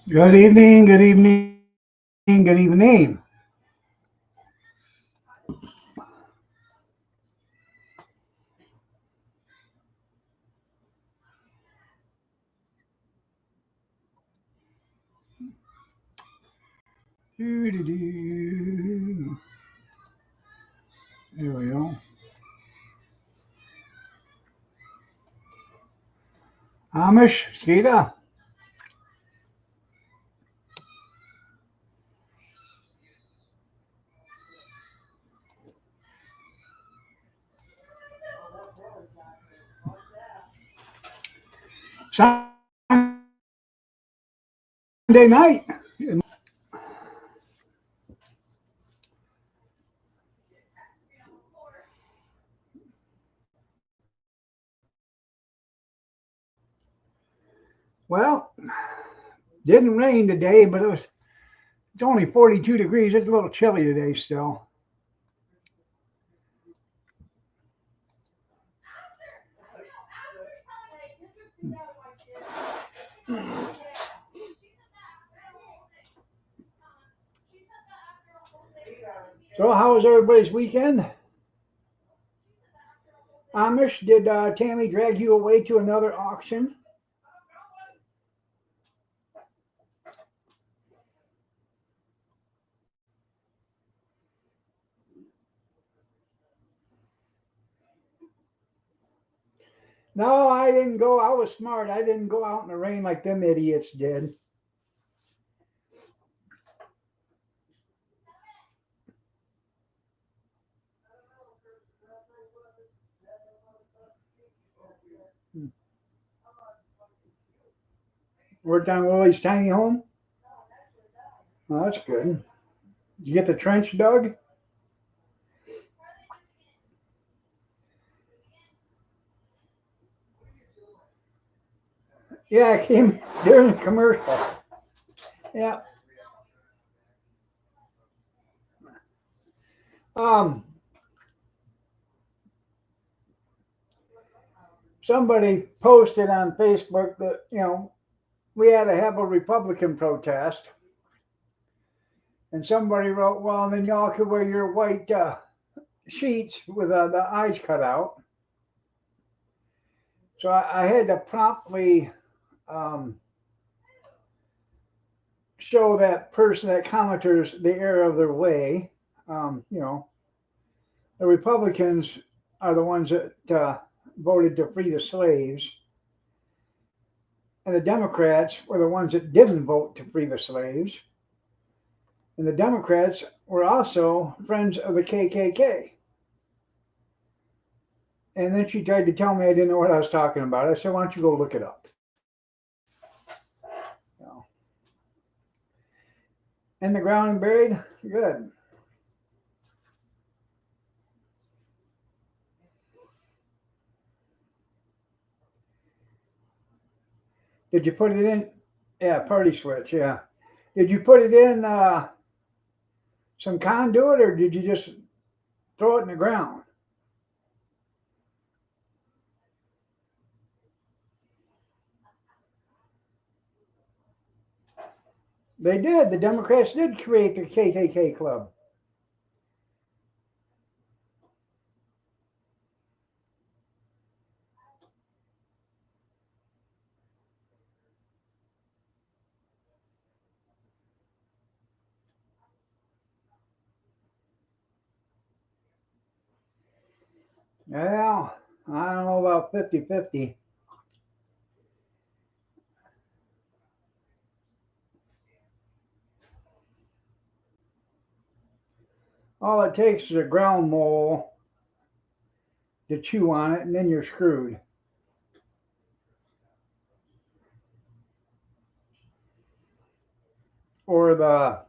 Good evening, good evening, good evening. Doo-doo-doo. There we go. Amish, Skeeta. Sunday night. Well, didn't rain today, but it's only 42 degrees. It's a little chilly today still. So, how was everybody's weekend? Amish, did Tammy drag you away to another auction? No, I didn't go. I was smart. I didn't go out in the rain like them idiots did. Worked on Willie's tiny home. Oh, that's good. Did you get the trench dug? Yeah, I came during the commercial. Yeah. Um, Somebody posted on Facebook that, we had to have a Republican protest. And somebody wrote, well, then y'all could wear your white sheets with the eyes cut out. So I had to promptly um, show that person, that commenters, the error of their way. The Republicans are the ones that voted to free the slaves, and the Democrats were the ones that didn't vote to free the slaves. And the Democrats were also friends of the KKK. And then she tried to tell me I didn't know what I was talking about. I said, why don't you go look it up? You know, in the ground and buried? Good. Did you put it in? Yeah, party switch. Yeah. Did you put it in some conduit or did you just throw it in the ground? They did. The Democrats did create the KKK club. Well, I don't know about 50-50. All it takes is a ground mole to chew on it, and then you're screwed. Or the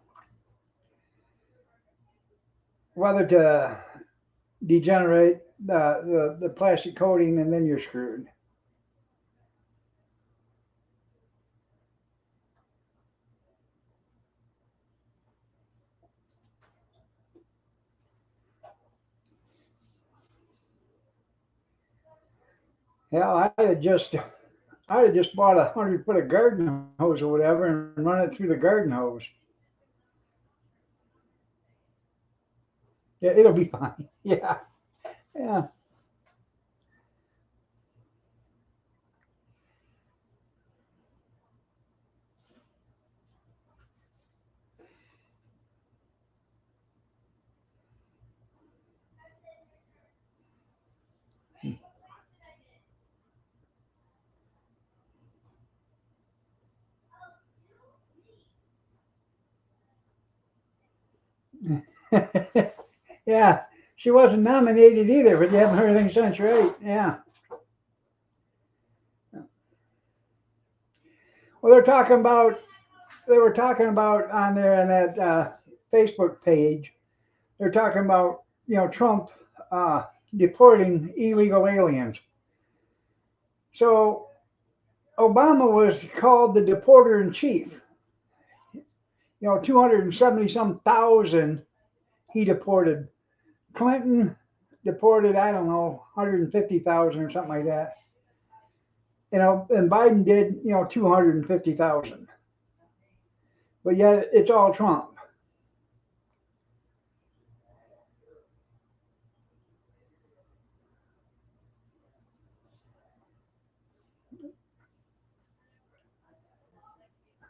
whether to degenerate the plastic coating, and then you're screwed. Hell, I had just I'd have just bought 100 foot of garden hose or whatever and run it through the garden hose. Yeah, it'll be fine. Yeah, yeah. Yeah, she wasn't nominated either, but you haven't heard anything since, right? Yeah. Well, they were talking about on there on that Facebook page. They're talking about Trump uh, deporting illegal aliens. So Obama was called the deporter in chief. 270 some thousand he deported. Clinton deported, I don't know, 150,000 or something like that. And Biden did, 250,000. But yet it's all Trump.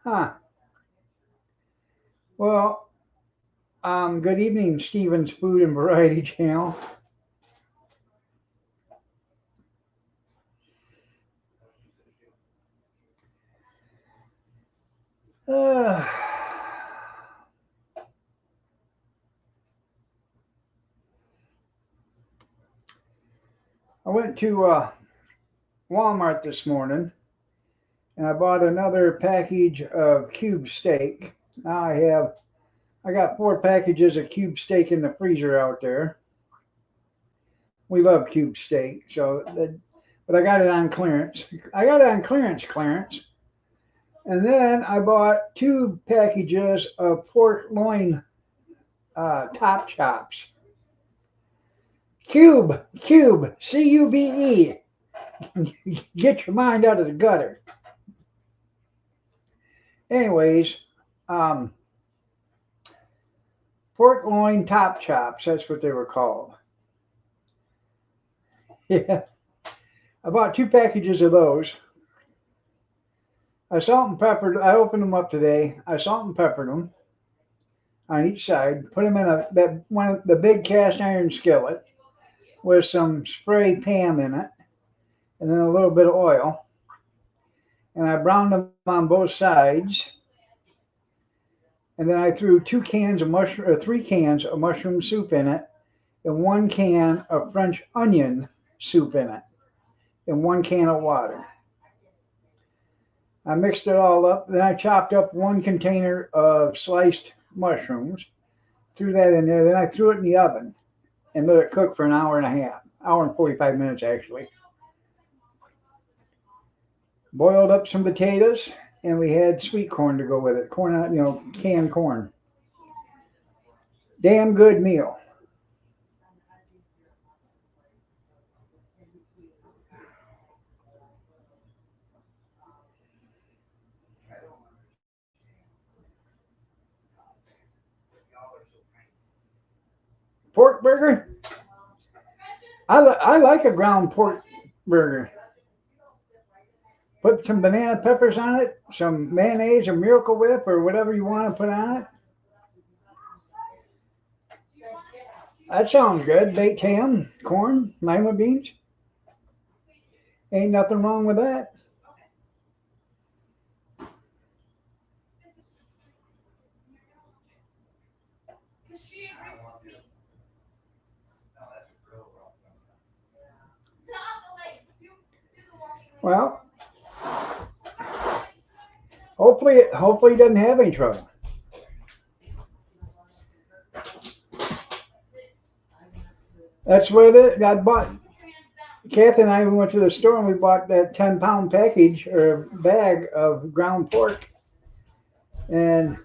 Huh. Well, good evening, Stephen's Food and Variety Channel. Uh, I went to Walmart this morning and I bought another package of cube steak. Now I got 4 packages of cube steak in the freezer out there. We love cube steak, but I got it on clearance. I got it on clearance. And then I bought 2 packages of pork loin top chops. Cube, CUBE. Get your mind out of the gutter. Anyways, um, pork loin top chops. That's what they were called. Yeah, I bought 2 packages of those. I salt and peppered. I opened them up today. I salt and peppered them on each side. Put them in the big cast iron skillet with some spray Pam in it, and then a little bit of oil. And I browned them on both sides. And then I threw 3 cans of mushroom soup in it, and 1 can of French onion soup in it, and 1 can of water. I mixed it all up. Then I chopped up 1 container of sliced mushrooms, threw that in there. Then I threw it in the oven and let it cook for an hour and a half, hour and 45 minutes actually. Boiled up some potatoes, and we had sweet corn to go with it. Canned corn. Damn good meal. Pork burger? I like a ground pork burger. Put some banana peppers on it, some mayonnaise or Miracle Whip or whatever you want to put on it. That sounds good. Baked ham, corn, lima beans. Ain't nothing wrong with that. Well, hopefully he doesn't have any trouble. That's what it is. I bought Kathy and I went to the store and we bought that 10-pound package or bag of ground pork and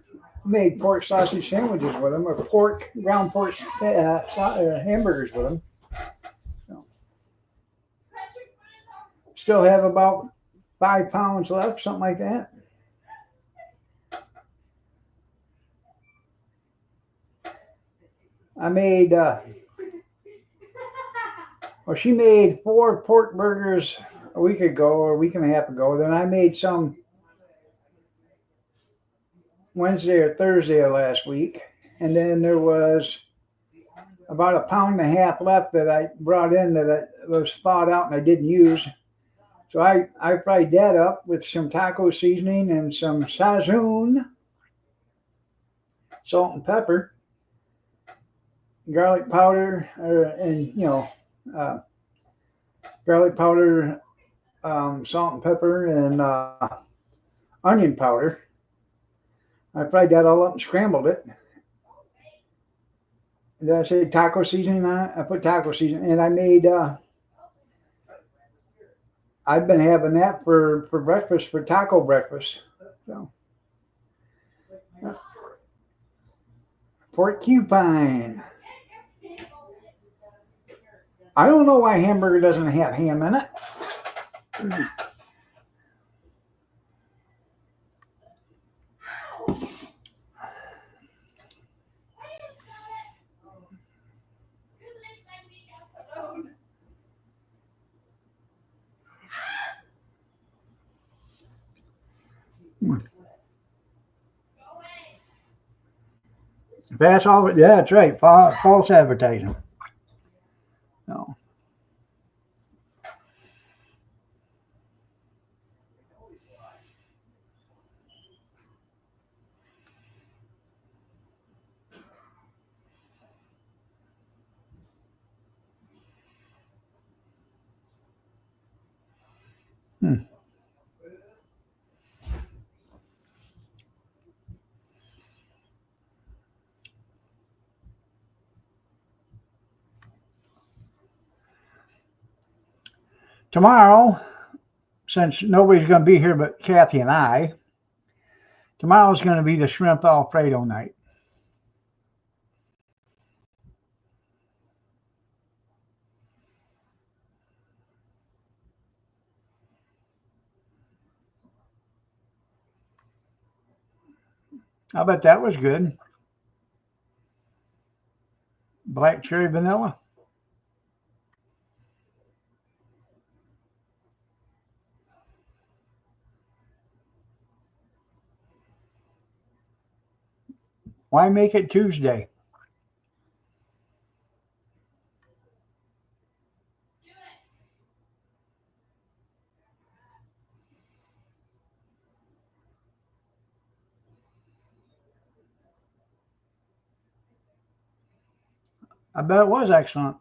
made pork sausage sandwiches with them or ground pork hamburgers with them. So, still have about 5 pounds left, something like that. I made, well, she made 4 pork burgers a week ago or a week and a half ago. Then I made some Wednesday or Thursday of last week. And then there was about a pound and a half left that I brought in that was thawed out and I didn't use. So I fried that up with some taco seasoning and some Sazon, salt and pepper, garlic powder, and uh, garlic powder, salt and pepper, and onion powder. I fried that all up and scrambled it. Did I say taco seasoning on it? I put taco seasoning, and I made. I've been having that for breakfast, for taco breakfast. So, porcupine. I don't know why hamburger doesn't have ham in it. That's all. Yeah, that's right. False advertising. No. Hmm. Tomorrow, since nobody's going to be here but Kathy and I, tomorrow's going to be the shrimp Alfredo night. I bet that was good. Black cherry vanilla. Why make it Tuesday? I bet it was excellent.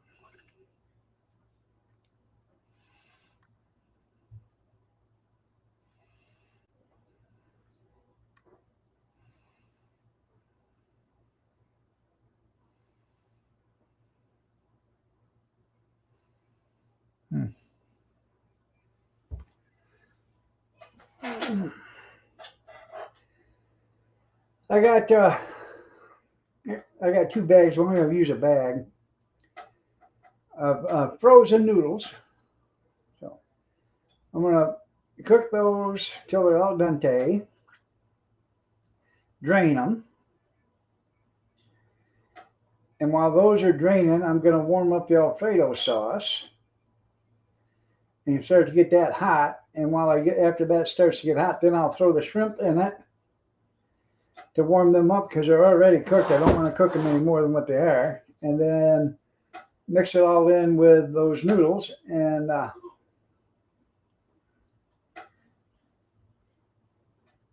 Hmm. I got uh, I got 2 bags. I'm going to use a bag of frozen noodles. So I'm going to cook those till they're al dente. Drain them. And while those are draining, I'm going to warm up the Alfredo sauce and start to get that hot. And while after that starts to get hot, then I'll throw the shrimp in it to warm them up because they're already cooked. I don't want to cook them any more than what they are. And then mix it all in with those noodles and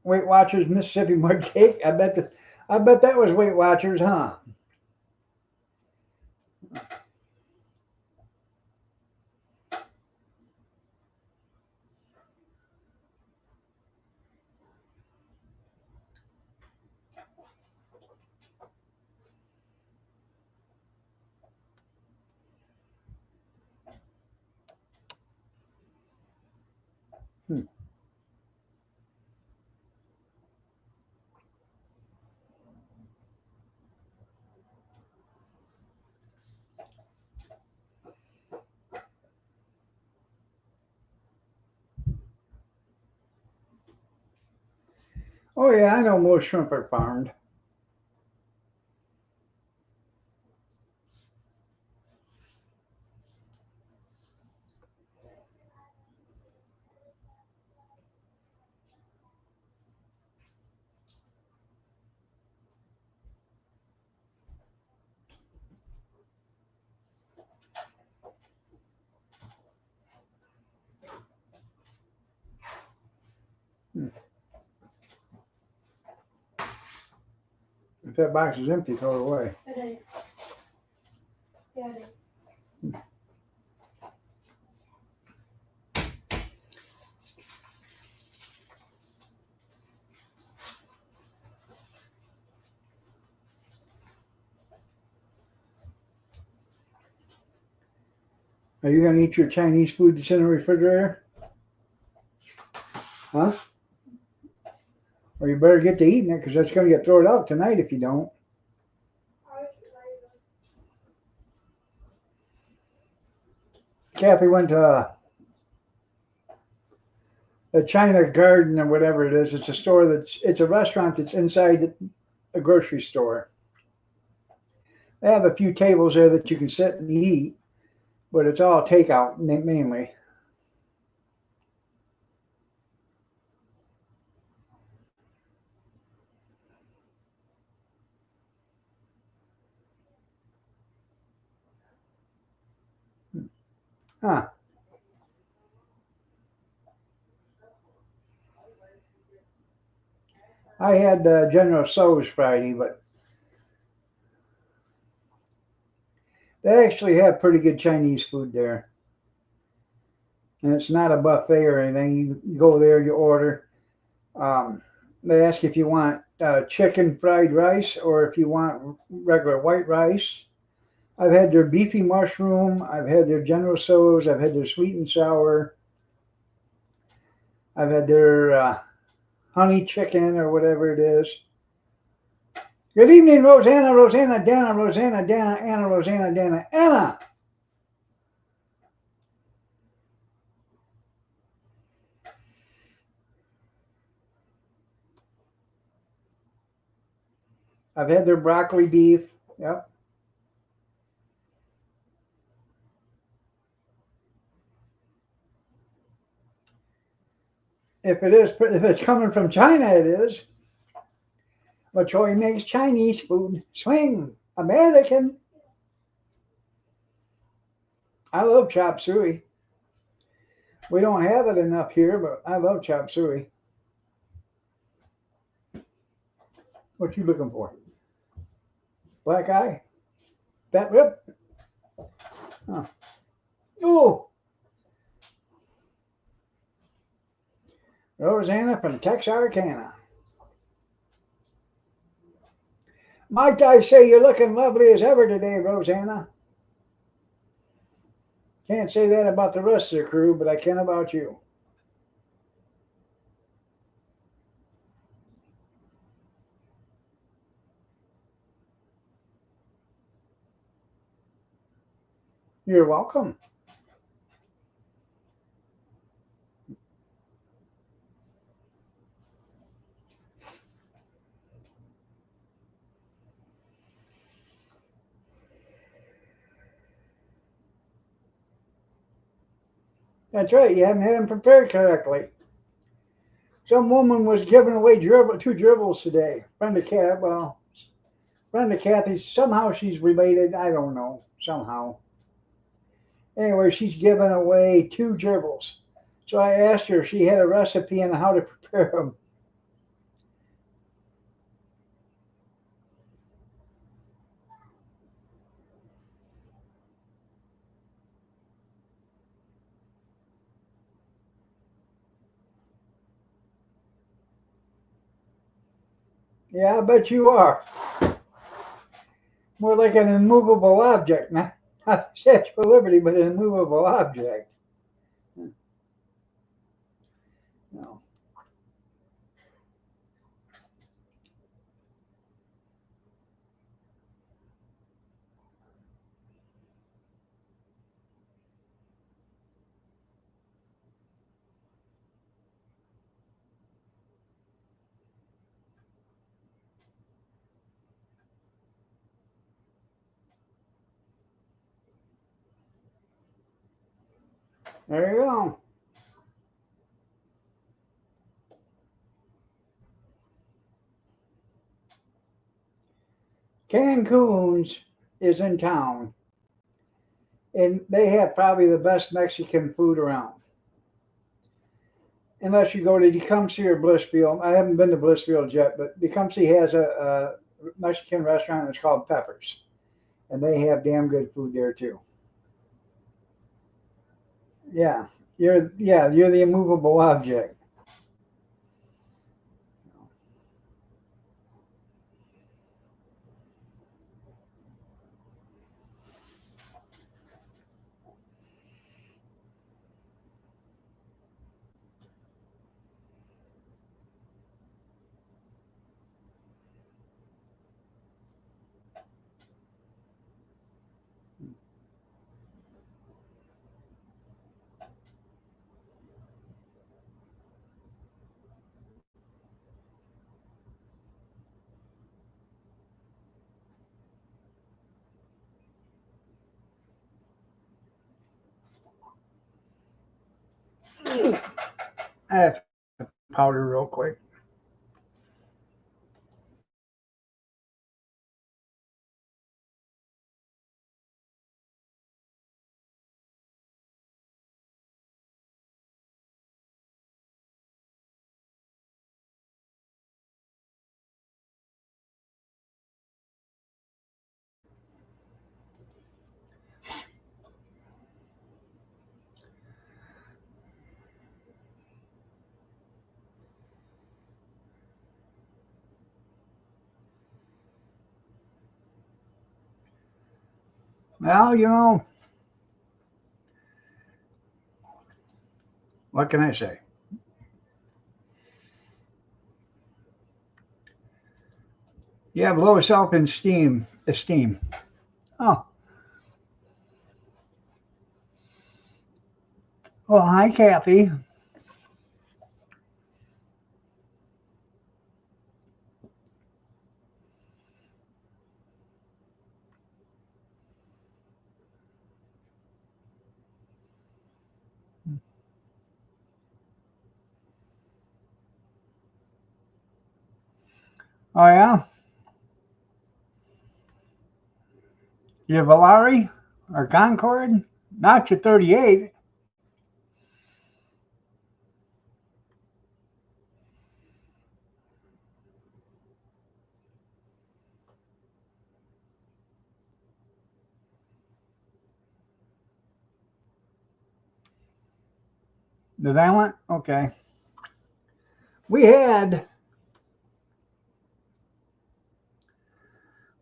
Weight Watchers Mississippi mud cake. I bet that was Weight Watchers, huh? Hmm. Oh yeah, I know most shrimp are farmed. Hmm. If that box is empty, throw it away. Okay. Got it. Are you gonna eat your Chinese food that's in the refrigerator? Huh? Or you better get to eating it because that's gonna get thrown out tonight if you don't. Kathy went to the China Garden or whatever it is. It's a store it's a restaurant that's inside a grocery store. They have a few tables there that you can sit and eat, but it's all takeout mainly. Huh. I had General Tso's Friday, but they actually have pretty good Chinese food there. And it's not a buffet or anything. You go there, you order. Um, they ask if you want chicken fried rice or if you want regular white rice. I've had their beefy mushroom. I've had their General Tso's. I've had their sweet and sour. I've had their honey chicken or whatever it is. Good evening, Rosanna, Rosanna, Dana, Rosanna, Dana, Anna, Rosanna, Dana, Anna. I've had their broccoli beef. Yep. If it's coming from China, it is. But Troy makes Chinese food. Swing, American. I love chop suey. We don't have it enough here, but I love chop suey. What you looking for? Black eye? Fat lip? Huh. Oh, Rosanna from Texarkana. Might I say you're looking lovely as ever today, Rosanna? Can't say that about the rest of the crew, but I can about you. You're welcome. That's right, you haven't had them prepared correctly. Some woman was giving away two dribbles today. Friend of Kathy's, somehow she's related, I don't know, somehow. Anyway, she's giving away two gerbils. So I asked her if she had a recipe on how to prepare them. Yeah, I bet you are. More like an immovable object, not a Statue of Liberty, but an immovable object. No. There you go. Cancun's is in town, and they have probably the best Mexican food around. Unless you go to Tecumseh or Blissfield. I haven't been to Blissfield yet, but Tecumseh has a Mexican restaurant. It's called Peppers, and they have damn good food there too. Yeah, you're the immovable object. I have powder real quick. Well, what can I say? You have low esteem. Oh, well, hi, Kathy. Oh yeah, your Valari or Concord? Not your 38. The Valent. Okay. We had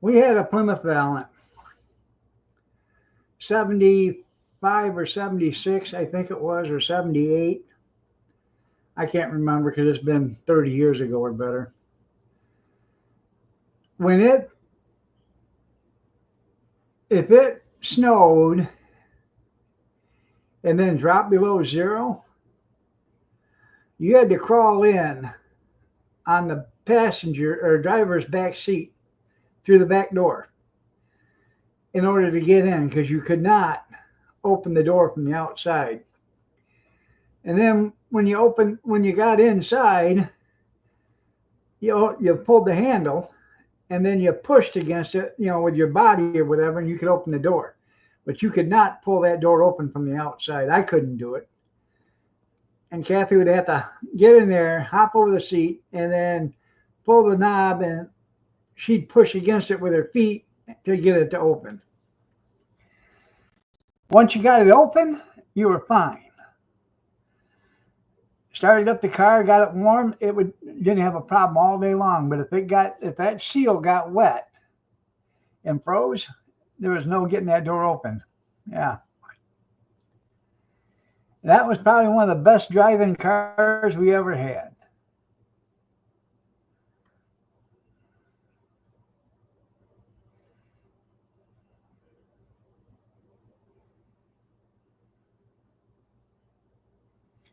we had a Plymouth Valent, 75 or 76, I think it was, or 78. I can't remember because it's been 30 years ago or better. When it if it snowed and then dropped below zero, you had to crawl in on the passenger or driver's back seat through the back door in order to get in because you could not open the door from the outside. And then when you got inside, you pulled the handle and then you pushed against it, with your body or whatever, and you could open the door. But you could not pull that door open from the outside. I couldn't do it. And Kathy would have to get in there, hop over the seat, and then pull the knob, and she'd push against it with her feet to get it to open. Once you got it open, you were fine. Started up the car, got it warm, didn't have a problem all day long. But if that seal got wet and froze, there was no getting that door open. Yeah, that was probably one of the best driving cars we ever had.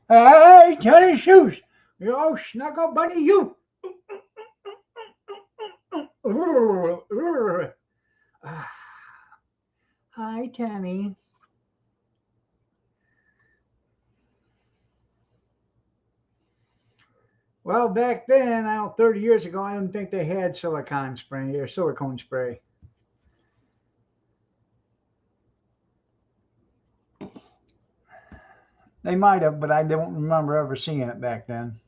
Hey, tennis shoes! You snuggle bunny, you! Hi, Tammy. back then, I don't 30 years ago, I didn't think they had silicone spray or silicone spray. They might have, but I don't remember ever seeing it back then.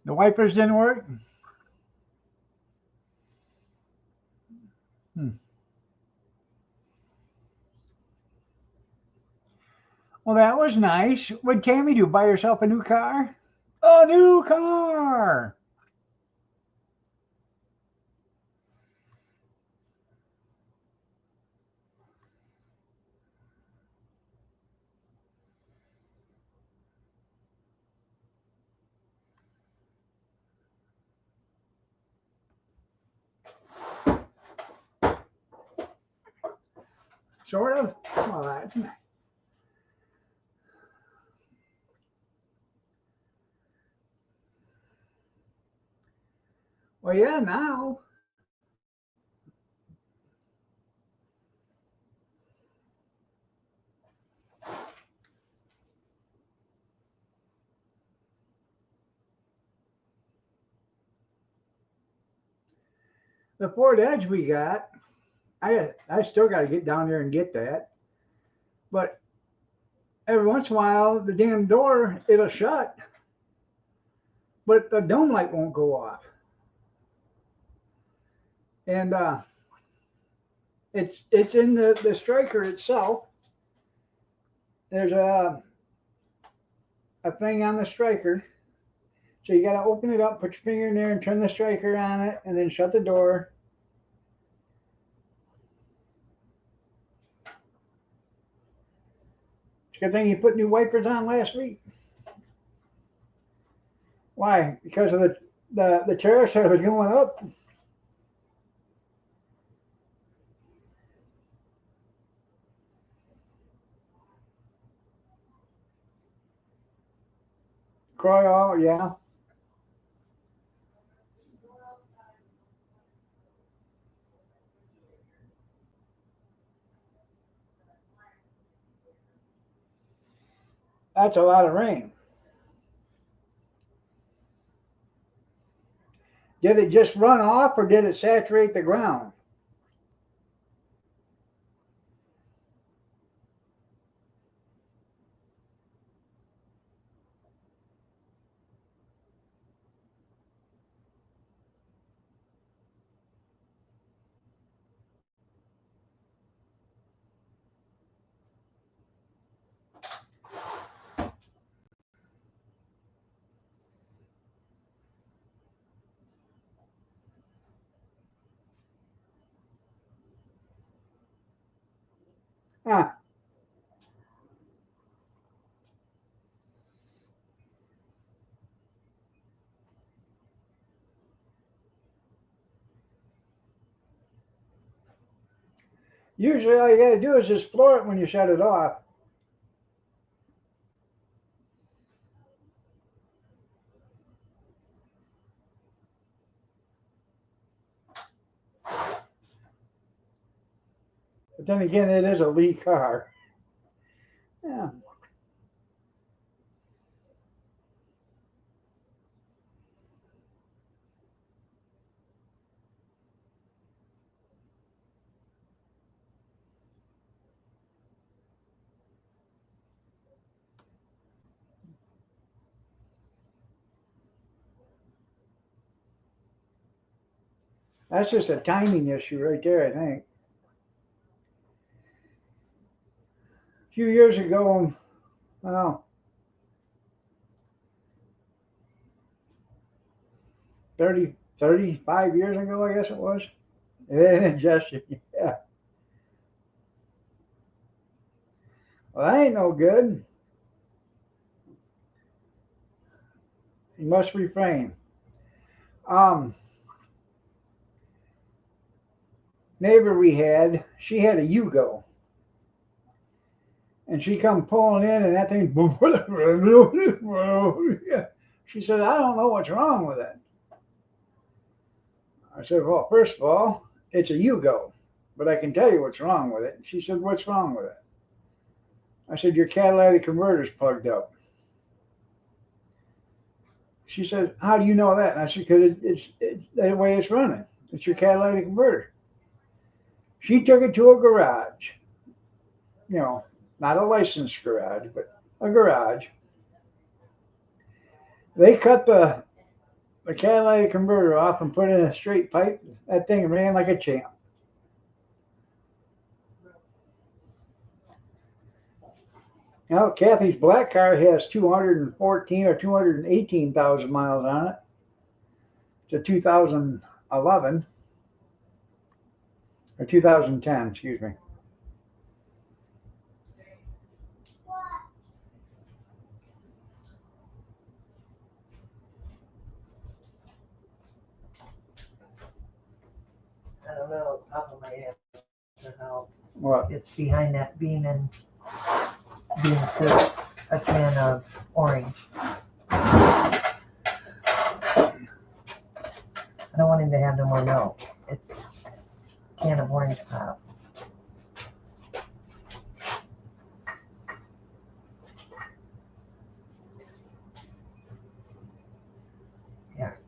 The wipers didn't work? Well, that was nice. What'd Tammy do? Buy herself a new car? A new car! Sort of. Well, that's nice. Well, yeah, now. The Ford Edge we got, I still got to get down there and get that. But every once in a while, the damn door, it'll shut, but the dome light won't go off. And it's in the striker itself. There's a thing on the striker. So you got to open it up, put your finger in there and turn the striker on it, and then shut the door. It's a good thing you put new wipers on last week. Why? Because of the tariffs that are going up. Cry all, yeah. That's a lot of rain. Did it just run off or did it saturate the ground? Huh. Usually all you got to do is just floor it when you shut it off. But then again, it is a Lee car. Yeah. That's just a timing issue right there, I think. A few years ago, well, 35 years ago, I guess it was. Ingestion, yeah. Well, that ain't no good. You must refrain. Um, Neighbor we had, she had a Yugo. And she come pulling in and that thing, she said, I don't know what's wrong with it. I said, well, first of all, it's a Yugo, but I can tell you what's wrong with it. She said, what's wrong with it? I said, your catalytic converter's plugged up. She says, how do you know that? And I said, because it's the way it's running. It's your catalytic converter. She took it to a garage, you know, not a licensed garage, but a garage. They cut the catalytic converter off and put in a straight pipe. That thing ran like a champ. Now, Kathy's black car has 214 or 218,000 miles on it. It's a 2011 or 2010, excuse me. I don't know, top of my head, how What? it's behind that bean and bean soup, a can of orange. I don't want him to have no more milk. It's a can of orange pop. Here.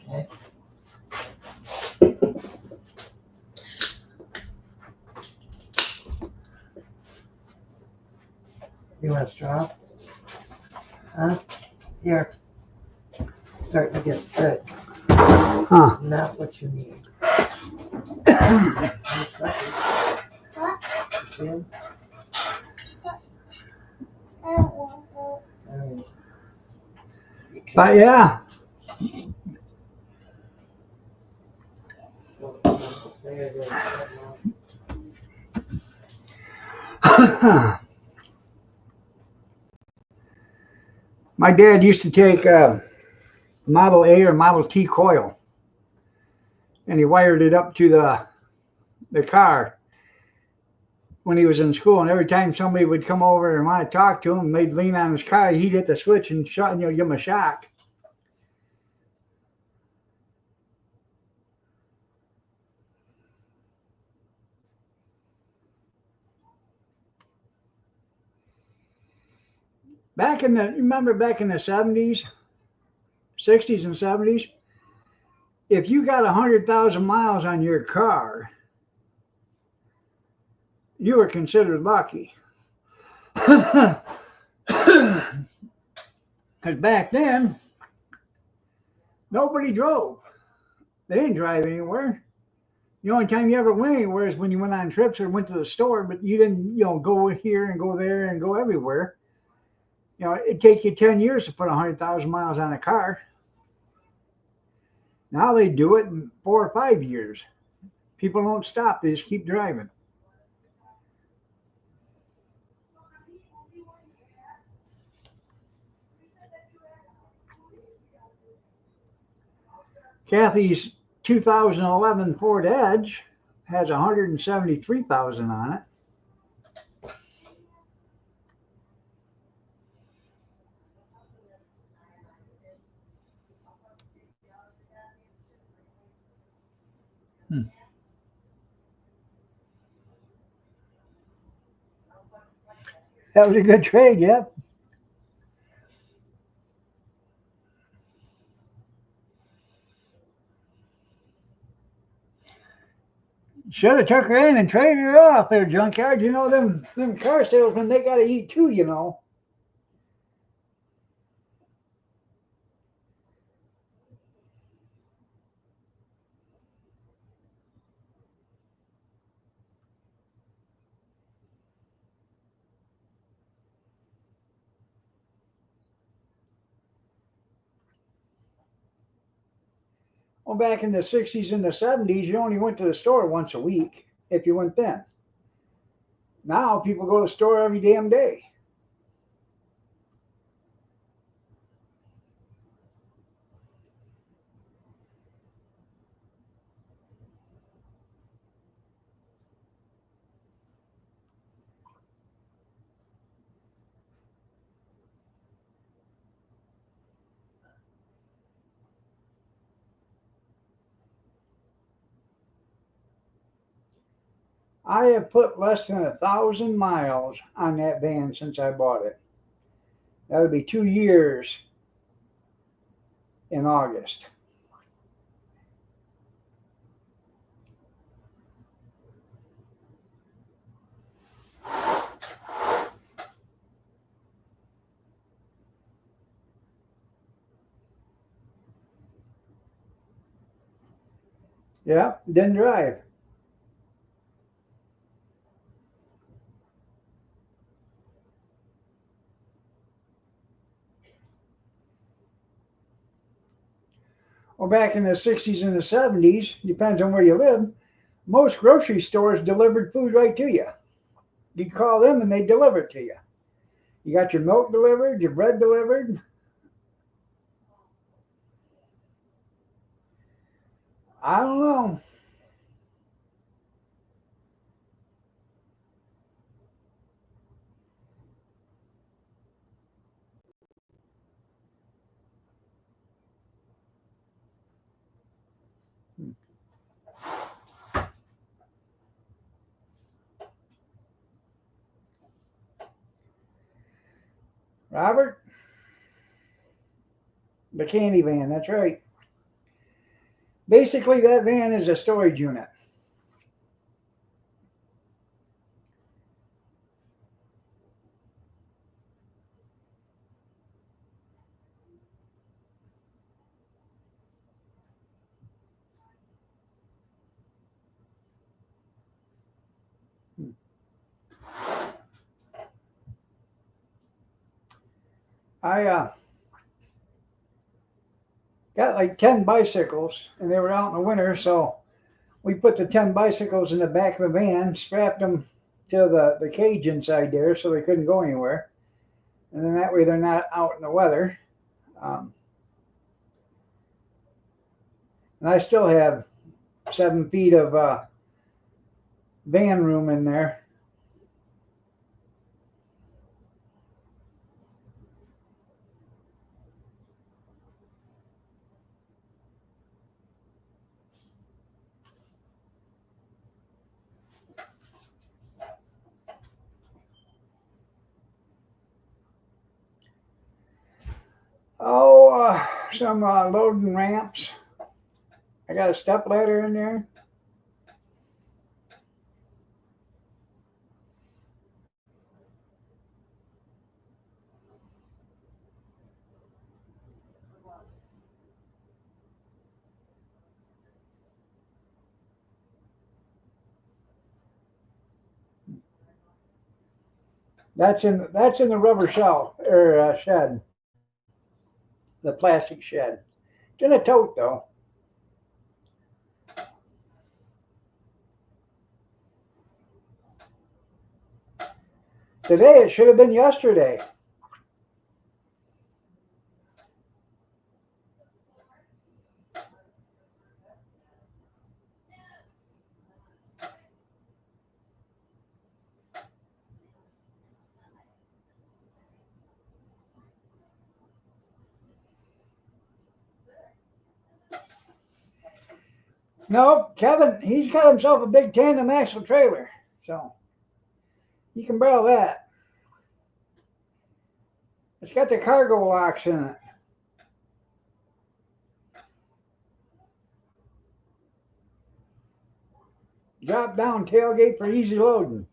Okay. You want a straw? Huh? Here. Starting to get sick. Huh. Not what you need. See? Alright. But yeah, my dad used to take Model A or Model T coil, and he wired it up to the car when he was in school. And every time somebody would come over and want to talk to him, they'd lean on his car. He'd hit the switch and shut, you know, give him a shock. Remember back in the 70s, 60s, and 70s, if you got 100,000 miles on your car, you were considered lucky. Because back then, nobody drove. They didn't drive anywhere. The only time you ever went anywhere is when you went on trips or went to the store, but you didn't, you know, go here and go there and go everywhere. You know, it'd take you 10 years to put 100,000 miles on a car. Now they do it in 4 or 5 years. People don't stop, they just keep driving. Kathy's 2011 Ford Edge has 173,000 on it. That was a good trade, yep. Should have took her in and traded her off there, junkyard. You know, them car salesmen, they got to eat too, you know. Well, back in the 60s and the 70s, you only went to the store once a week if you went then. Now people go to the store every damn day. I have put less than 1,000 miles on that van since I bought it. That'll be 2 years in August. Yeah, didn't drive. Well, back in the 60s and the 70s, depends on where you live, most grocery stores delivered food right to you. You'd call them and they'd deliver it to you. You got your milk delivered, your bread delivered. I don't know. Robert, the candy van, that's right. Basically, that van is a storage unit. I got like 10 bicycles and they were out in the winter, so we put the 10 bicycles in the back of the van, strapped them to the cage inside there so they couldn't go anywhere. And then that way they're not out in the weather. Um, and I still have 7 feet of van room in there. Oh, some loading ramps. I got a step ladder in there. That's in the rubber shell or shed, the plastic shed. It's in a tote though. Today it should have been yesterday. No, Kevin, he's got himself a big tandem axle trailer, so you can borrow that. It's got the cargo locks in it. Drop down tailgate for easy loading.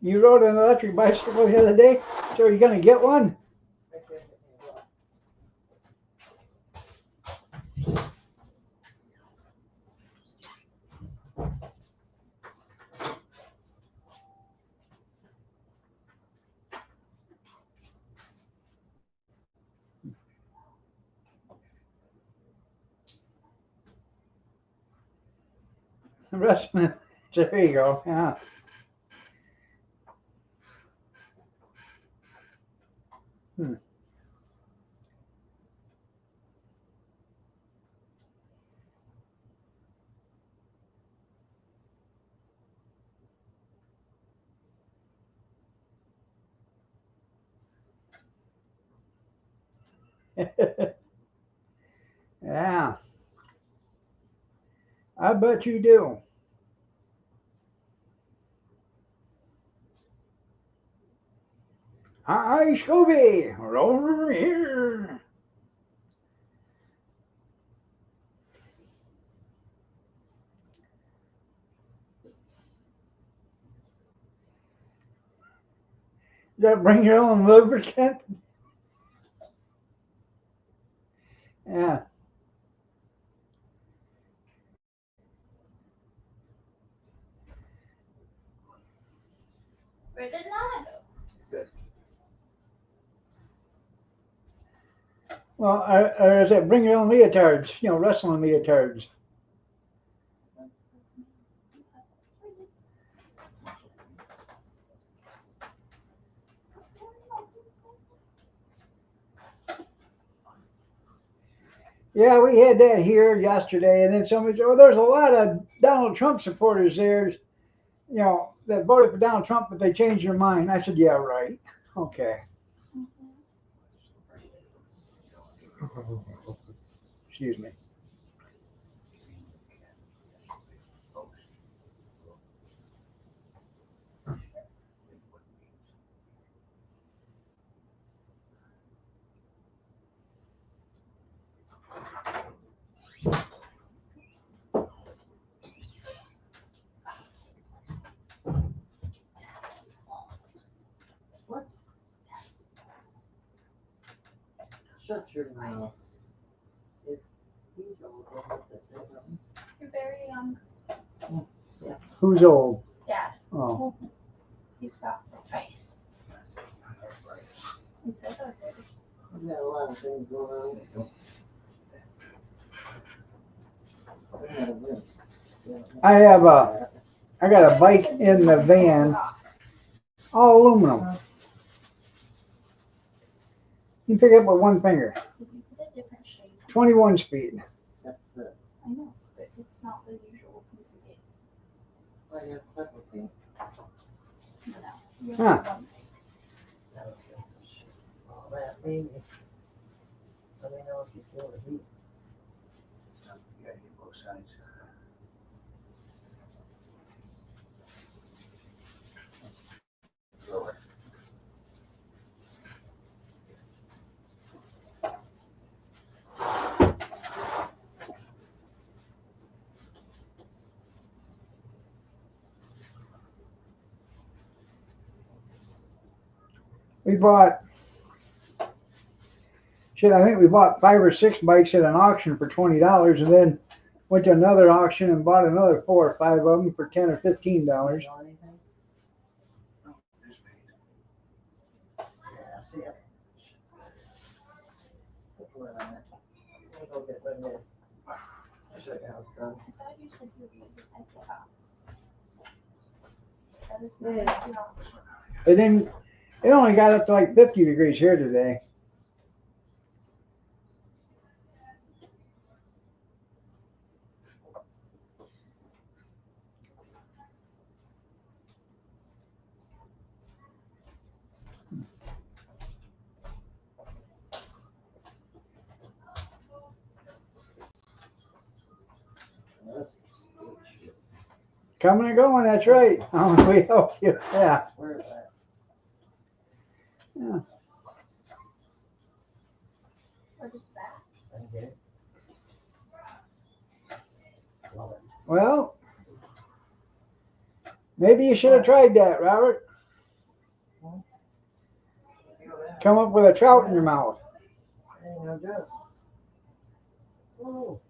You rode an electric bicycle the other day, so you're gonna get one? The rest of it, there you go. Yeah. Hmm. Yeah, I bet you do. Hi, Scooby, roll over here. Does that bring your own lubricant? Yeah. Where did Nana go? Well, or is it bring your own leotards? You know, wrestling leotards. Yeah, we had that here yesterday, and then somebody said, "Oh, there's a lot of Donald Trump supporters there, you know, that voted for Donald Trump, but they changed their mind." I said, "Yeah, right. Okay. Excuse me." What? Shut your mouth. If he's old, then what's that say about him? You're very young. Who's old? Dad. Oh, He's got face. He said I did. We've got a lot of things going on. I got a bike in the van, all aluminum. You can pick it up with one finger. If you put a different shape. 21 speed. That's this. I know, but it's not the usual configuration. I got stuck with me. No. You Huh. have one thing. All that, maybe. Let me know if you feel the heat. Yeah, both sides. Lower. We bought, shit, I think we bought 5 or 6 bikes at an auction for $20, and then went to another auction and bought another 4 or 5 of them for $10 or $15. You know anything? Yeah, see it. Put the lid on it. We'll go get one there. I'll show you how it's done. I thought you said you would use it as a top. That is not. It didn't. It only got up to like 50 degrees here today. This is huge. Coming and going. That's right. We help you. Yeah. Swear to that. What is that? Okay. Love it. Well, maybe you should have tried that, Robert. Come up with a trout in your mouth. Hey, no joke. Oh.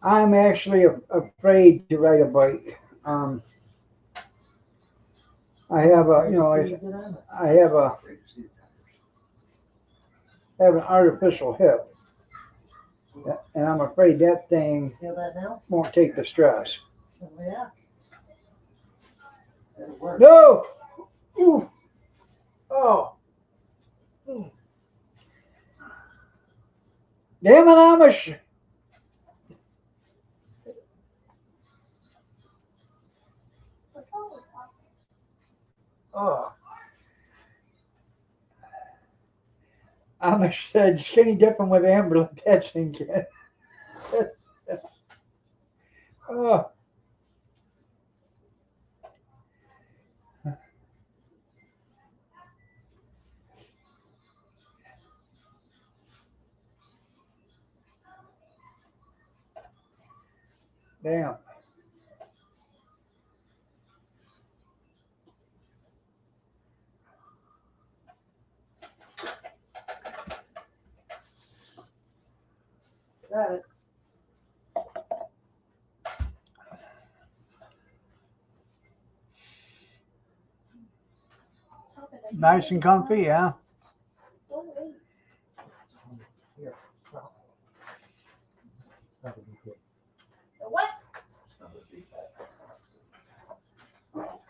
I'm actually afraid to ride a bike. I have a, you know, I have an artificial hip, And I'm afraid that thing Feel that now? won't take the stress. Oh, yeah. It'll work. No! Ooh! Oh! Damn it, Amish! What's wrong with that? Oh. Amish said skinny dipping with Amber, let that sink in. Oh. Damn. Got it. Stop it, I can't Nice wait and to smell comfy, it. yeah. Don't wait. Here, smell. Smell the good. The what? Some of the big Ow!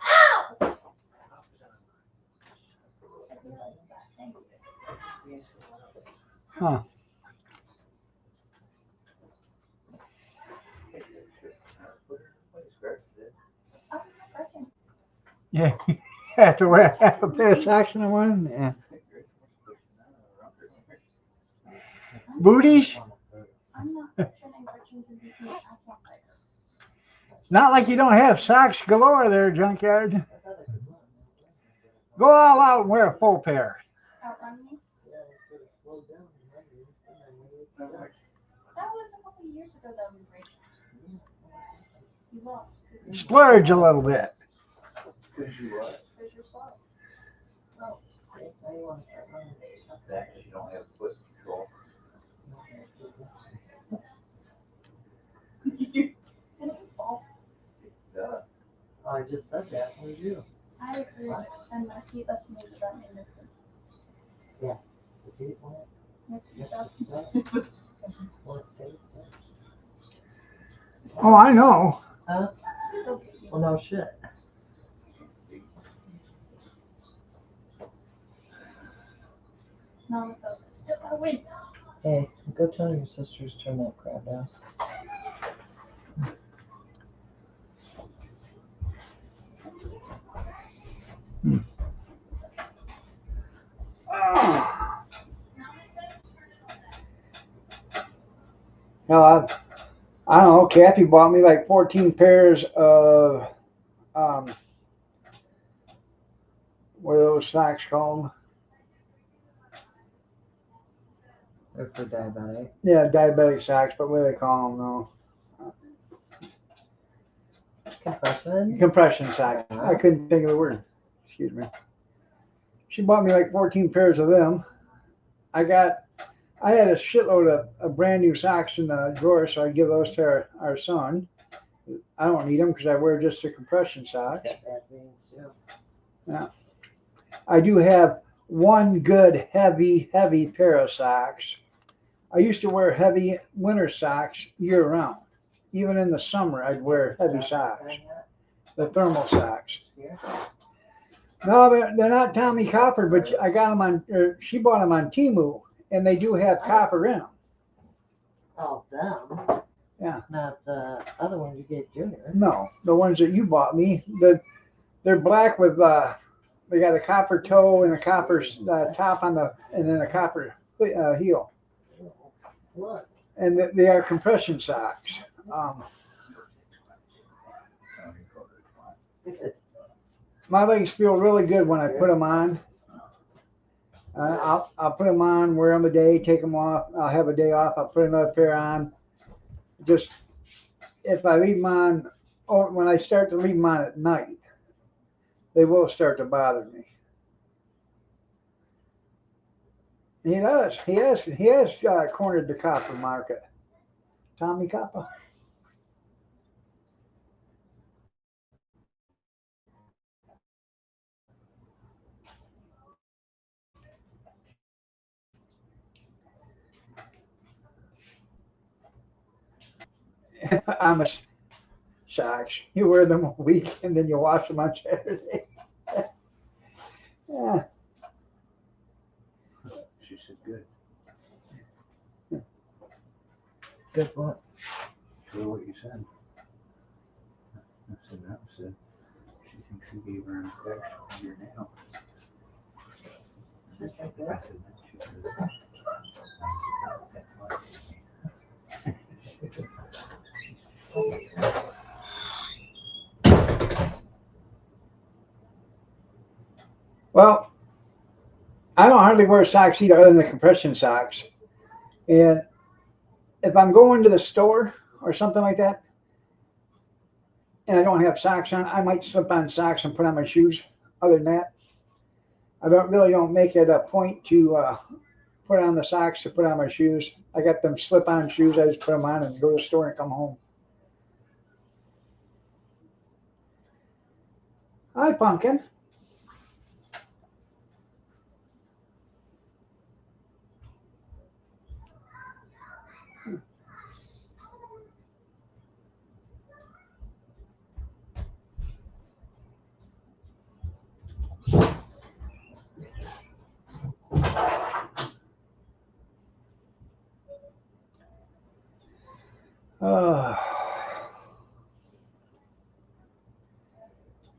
I realized that. Thank you. Huh. Put her in place, scratch it. Oh, Gretchen. Yeah. Have to wear half a pair of socks in one. Yeah. Booties? I'm not Gretchen, and Gretchen can beat me. I can't fight her. Not like you don't have socks galore there, junkyard. Go all out and wear a full pair. Outrun me? Yeah, it sort of slowed down. That was a couple of years ago that we raced. You lost. Splurge a little bit. Cause you what? Because you're slow. Oh, see, now you want to start running. That you don't have foot control. And you fall. Duh. Oh, I just said that. What did you? I agree. And my feet left me, but that made no sense. The feet went. My feet Yes, left it's not. It was What face that? Oh, I know. still good. Well, no shit. Non-focus. Still gotta win. Hey, go tell your sisters to turn that crap down. Oh. No, I don't know. Kathy bought me like 14 pairs of, what are those socks called? They're for diabetic. Yeah, diabetic socks, but what do they call them though? Compression. Compression socks. I couldn't think of the word. Excuse me. She bought me like 14 pairs of them. I had a shitload of brand new socks in the drawer, so I give those to our son. I don't need them because I wear just the compression socks. Got bad veins too. I do have one good heavy pair of socks. I used to wear heavy winter socks year round. Even in the summer, I'd wear heavy socks, the thermal socks. Here. No, they're not Tommy Copper, but I got them on, she bought them on Temu, and they do have copper in them. Oh, them. Yeah. Not the other ones you gave Junior. No, the ones that you bought me, they're black with, they got a copper toe and a copper top on and then a copper heel. What? And they are compression socks. My legs feel really good when I put them on. I'll put them on, wear them a day, take them off. I'll have a day off. I'll put another pair on. Just if I leave them on, when I start to leave them on at night, they will start to bother me. He does. He has cornered the copper market. Tommy Copper. Amish socks. You wear them a week and then you wash them on Saturday. Yeah. She said, good. Good luck. Sure what you said. I said, that was it. She thinks you gave her an infection in your nail. Just like I that. said, that she said, Well, I don't hardly wear socks either, other than the compression socks. And if I'm going to the store or something like that, and I don't have socks on, I might slip on socks and put on my shoes. Other than that, I don't make it a point to put on the socks to put on my shoes. I got them slip-on shoes. I just put them on and go to the store and come home. Hi, Pumpkin. Uh,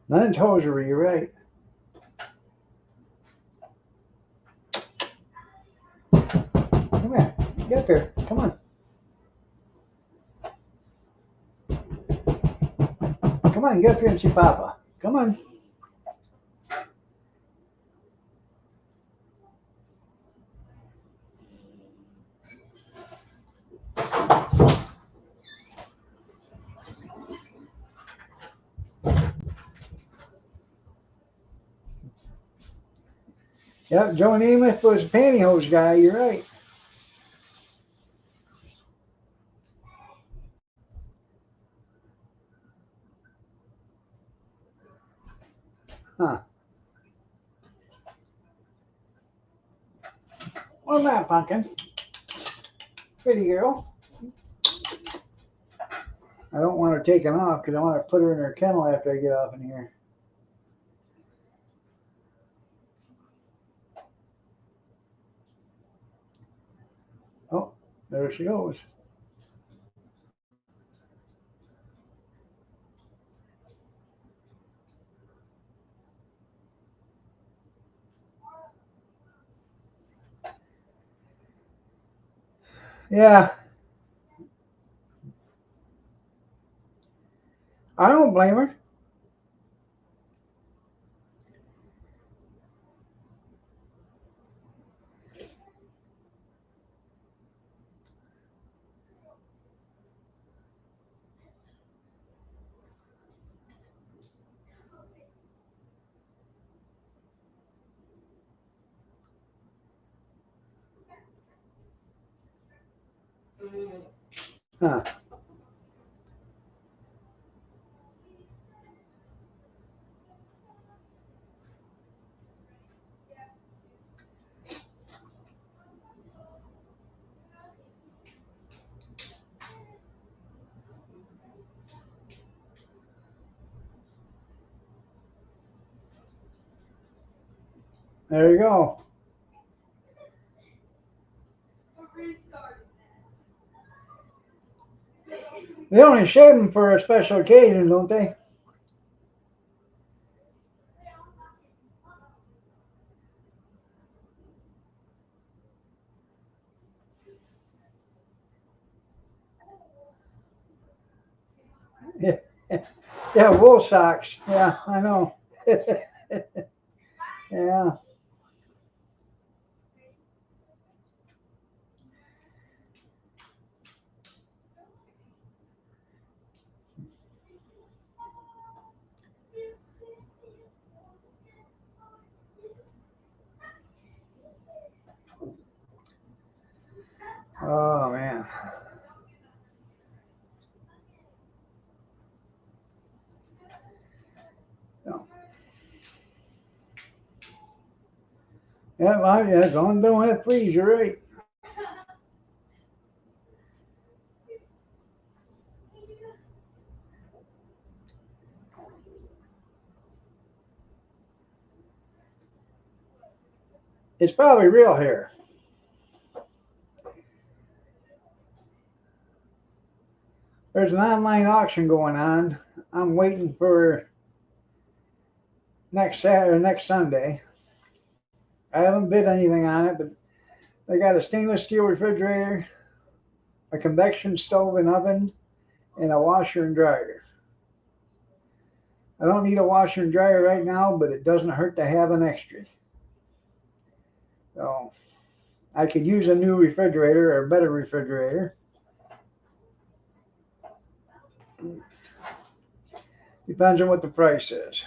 none hosiery, you're right. Come here. Get up here. Come on. Come on, get up here and see Papa. Come on. Yep, Joe Namath was a pantyhose guy. You're right. Huh. What's that, Pumpkin? Pretty girl. I don't want her taken off because I want to put her in her kennel after I get off in here. Oh, there she goes. Yeah, I don't blame her. Huh. There you go. They only shave them for a special occasion, don't they? Yeah, yeah, wool socks. Yeah, I know. Yeah. Oh man. So, yeah, well, yeah, as long as they don't have fleas, you're right. It's probably real hair. There's an online auction going on. I'm waiting for next Saturday, next Sunday. I haven't bid anything on it, but they got a stainless steel refrigerator, a convection stove and oven, and a washer and dryer. I don't need a washer and dryer right now, but it doesn't hurt to have an extra. So I could use a new refrigerator or a better refrigerator. Depends on what the price is.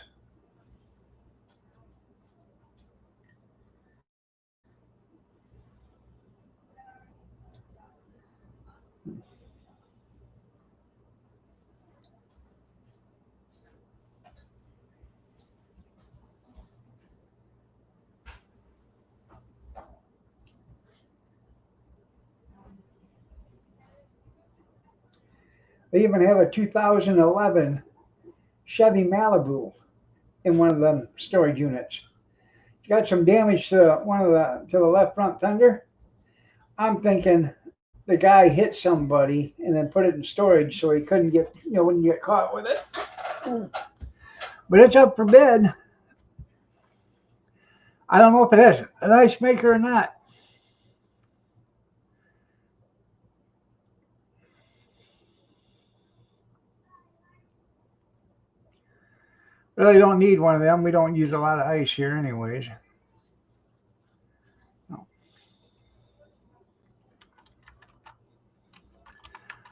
They even have a 2011 Chevy Malibu in one of them storage units. It's got some damage to the left front fender. I'm thinking the guy hit somebody and then put it in storage so he couldn't get, wouldn't get caught with it. But it's up for bid. I don't know if it has an ice maker or not. Really don't need one of them. We don't use a lot of ice here anyways. No.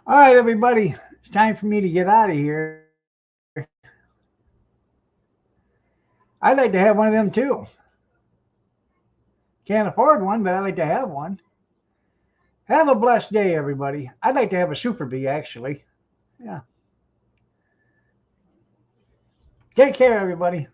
All right, everybody. It's time for me to get out of here. I'd like to have one of them too. Can't afford one, but I'd like to have one. Have a blessed day, everybody. I'd like to have a Super Bee, actually. Yeah. Take care, everybody.